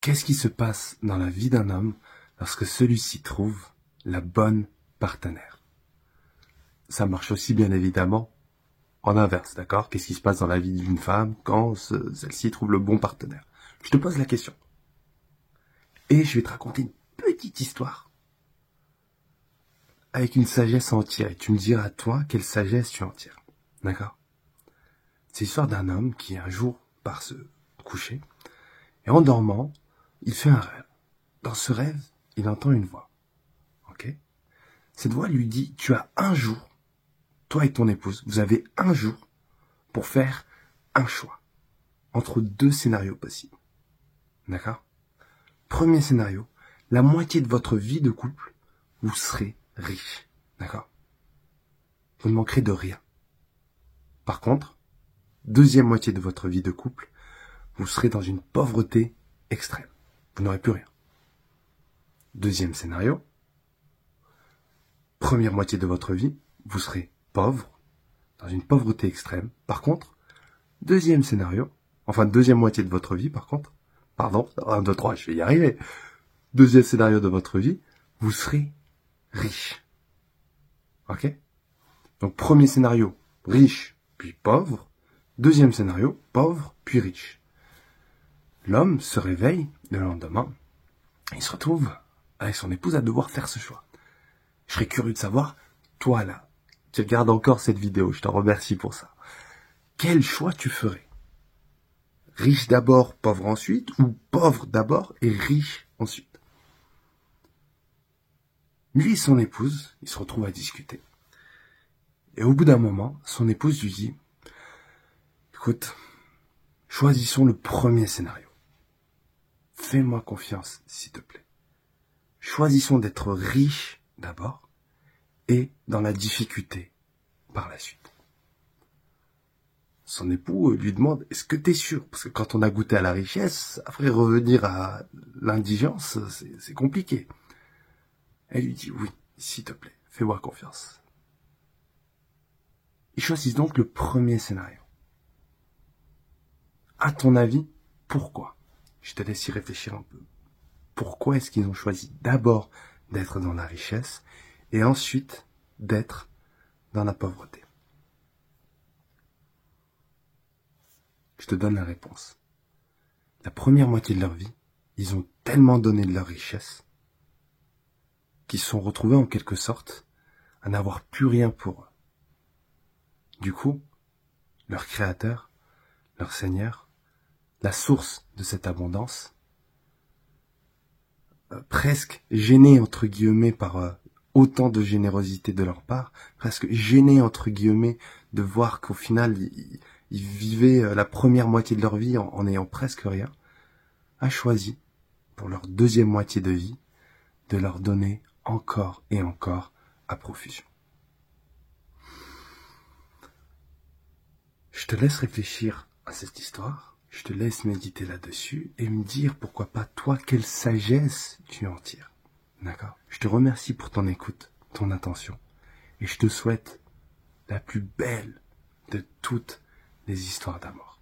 Qu'est-ce qui se passe dans la vie d'un homme lorsque celui-ci trouve la bonne partenaire? Ça marche aussi bien évidemment en inverse, d'accord? Qu'est-ce qui se passe dans la vie d'une femme quand celle-ci trouve le bon partenaire? Je te pose la question. Et je vais te raconter une petite histoire avec une sagesse à en tirer. Tu me diras, toi, quelle sagesse tu en tires. D'accord? C'est l'histoire d'un homme qui, un jour, part se coucher, et en dormant, il fait un rêve. Dans ce rêve, il entend une voix. Ok? Cette voix lui dit, tu as un jour, toi et ton épouse, vous avez un jour pour faire un choix entre deux scénarios possibles. D'accord? Premier scénario, la moitié de votre vie de couple, vous serez riche. D'accord? Vous ne manquerez de rien. Par contre, deuxième moitié de votre vie de couple, vous serez dans une pauvreté extrême. Vous n'aurez plus rien. Deuxième scénario, première moitié de votre vie, vous serez pauvre, dans une pauvreté extrême. Par contre, deuxième scénario, enfin deuxième moitié de votre vie, par contre, pardon, 1, 2, 3, je vais y arriver. Deuxième scénario de votre vie, vous serez riche. Ok? Donc premier scénario, riche, puis pauvre. Deuxième scénario, pauvre, puis riche. L'homme se réveille le lendemain, il se retrouve avec son épouse à devoir faire ce choix. Je serais curieux de savoir, toi là, tu regardes encore cette vidéo, je te remercie pour ça. Quel choix tu ferais? Riche d'abord, pauvre ensuite, ou pauvre d'abord et riche ensuite? Lui et son épouse, ils se retrouvent à discuter. Et au bout d'un moment, son épouse lui dit, écoute, choisissons le premier scénario. Fais-moi confiance, s'il te plaît. Choisissons d'être riches d'abord et dans la difficulté par la suite. Son époux lui demande, est-ce que t'es sûr? Parce que quand on a goûté à la richesse, après revenir à l'indigence, c'est compliqué. Elle lui dit, oui, s'il te plaît, fais-moi confiance. Ils choisissent donc le premier scénario. À ton avis, pourquoi? Je te laisse y réfléchir un peu. Pourquoi est-ce qu'ils ont choisi d'abord d'être dans la richesse et ensuite d'être dans la pauvreté? Je te donne la réponse. La première moitié de leur vie, ils ont tellement donné de leur richesse qu'ils se sont retrouvés en quelque sorte à n'avoir plus rien pour eux. Du coup, leur créateur, leur Seigneur, la source de cette abondance, presque gêné entre guillemets par autant de générosité de leur part, presque gêné entre guillemets de voir qu'au final ils vivaient la première moitié de leur vie en ayant presque rien, a choisi pour leur deuxième moitié de vie de leur donner encore et encore à profusion. Je te laisse réfléchir à cette histoire, je te laisse méditer là-dessus et me dire pourquoi pas toi, quelle sagesse tu en tires. D'accord? Je te remercie pour ton écoute, ton attention et je te souhaite la plus belle de toutes les histoires d'amour.